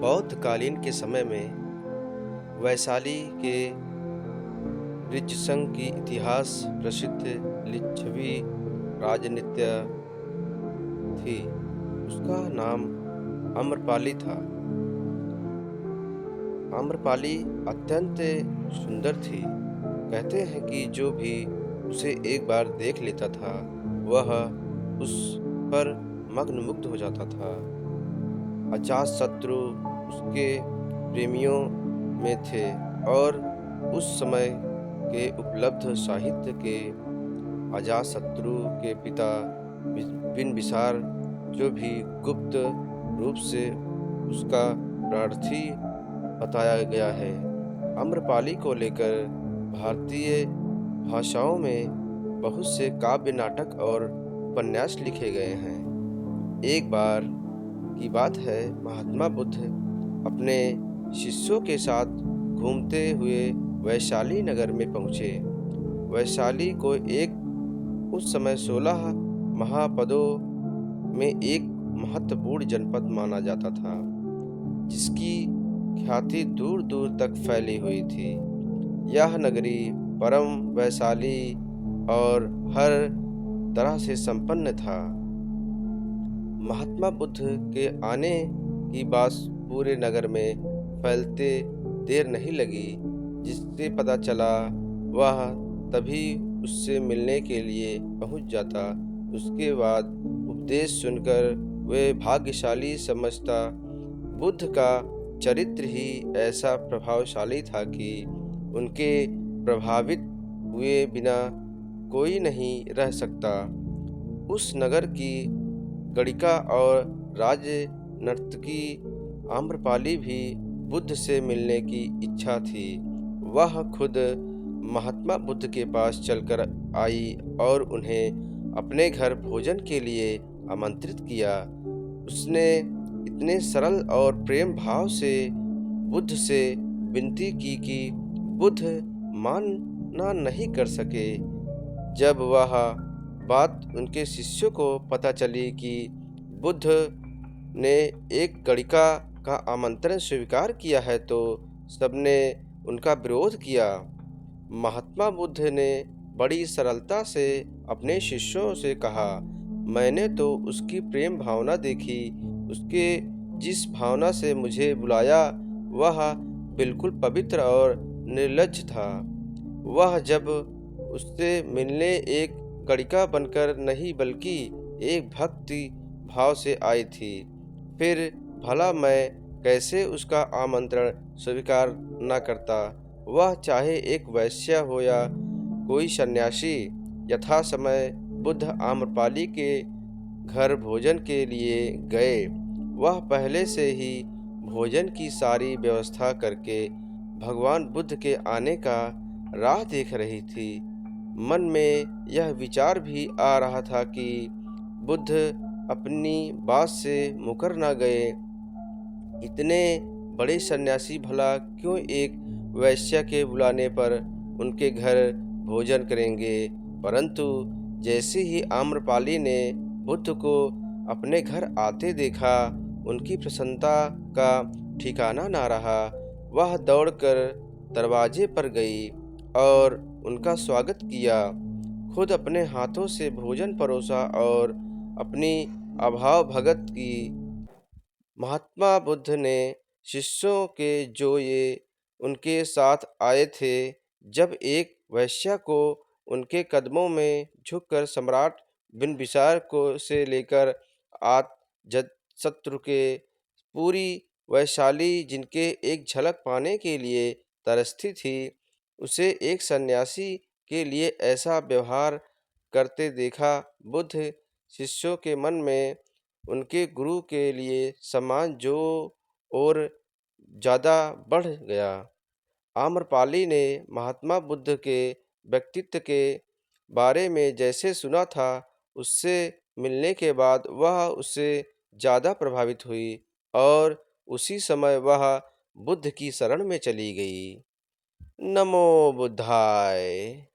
बौद्ध कालीन के समय में वैशाली के ऋज्यसंग की इतिहास प्रसिद्ध लिच्छवी राजनीत्य थी। उसका नाम आम्रपाली था। आम्रपाली अत्यंत सुंदर थी। कहते हैं कि जो भी उसे एक बार देख लेता था, वह उस पर मग्न-मुग्ध हो जाता था। अजातशत्रु उसके प्रेमियों में थे और उस समय के उपलब्ध साहित्य के अजातशत्रु के पिता बिंबिसार, जो भी गुप्त रूप से उसका प्रार्थी बताया गया है। आम्रपाली को लेकर भारतीय भाषाओं में बहुत से काव्य नाटक और उपन्यास लिखे गए हैं। एक बार की बात है, महात्मा बुद्ध अपने शिष्यों के साथ घूमते हुए वैशाली नगर में पहुंचे। वैशाली को उस समय 16 महापदों में एक महत्वपूर्ण जनपद माना जाता था, जिसकी ख्याति दूर दूर तक फैली हुई थी। यह नगरी परम वैशाली और हर तरह से संपन्न था। महात्मा बुद्ध के आने की बात पूरे नगर में फैलते देर नहीं लगी। जिससे पता चला, वह तभी उससे मिलने के लिए पहुंच जाता। उसके बाद उपदेश सुनकर वे भाग्यशाली समझता। बुद्ध का चरित्र ही ऐसा प्रभावशाली था कि उनके प्रभावित हुए बिना कोई नहीं रह सकता। उस नगर की गणिका और राजनर्तकी आम्रपाली भी बुद्ध से मिलने की इच्छा थी। वह खुद महात्मा बुद्ध के पास चलकर आई और उन्हें अपने घर भोजन के लिए आमंत्रित किया। उसने इतने सरल और प्रेम भाव से बुद्ध से विनती की कि बुद्ध माना नहीं कर सके। जब वह बात उनके शिष्यों को पता चली कि बुद्ध ने एक गणिका का आमंत्रण स्वीकार किया है, तो सबने उनका विरोध किया। महात्मा बुद्ध ने बड़ी सरलता से अपने शिष्यों से कहा, मैंने तो उसकी प्रेम भावना देखी। उसके जिस भावना से मुझे बुलाया, वह बिल्कुल पवित्र और निर्लज्ज था। वह जब उससे मिलने एक गणिका बनकर नहीं, बल्कि एक भक्ति भाव से आई थी। फिर भला मैं कैसे उसका आमंत्रण स्वीकार न करता, वह चाहे एक वैश्य हो या कोई सन्यासी। यथा समय बुद्ध आम्रपाली के घर भोजन के लिए गए। वह पहले से ही भोजन की सारी व्यवस्था करके भगवान बुद्ध के आने का राह देख रही थी। मन में यह विचार भी आ रहा था कि बुद्ध अपनी बात से मुकर न गए। इतने बड़े सन्यासी भला क्यों एक वैश्य के बुलाने पर उनके घर भोजन करेंगे। परंतु जैसे ही आम्रपाली ने बुद्ध को अपने घर आते देखा, उनकी प्रसन्नता का ठिकाना न रहा। वह दौड़कर दरवाजे पर गई और उनका स्वागत किया। खुद अपने हाथों से भोजन परोसा और अपनी अभाव भगत की। महात्मा बुद्ध ने शिष्यों के जो ये उनके साथ आए थे, जब एक वैश्य को उनके कदमों में झुककर सम्राट बिंबिसार को से लेकर अजातशत्रु के पूरी वैशाली जिनके एक झलक पाने के लिए तरसती थी, उसे एक सन्यासी के लिए ऐसा व्यवहार करते देखा, बुद्ध शिष्यों के मन में उनके गुरु के लिए सम्मान जो और ज़्यादा बढ़ गया। आम्रपाली ने महात्मा बुद्ध के व्यक्तित्व के बारे में जैसे सुना था, उससे मिलने के बाद वह उससे ज़्यादा प्रभावित हुई और उसी समय वह बुद्ध की शरण में चली गई। नमो बुद्धाय।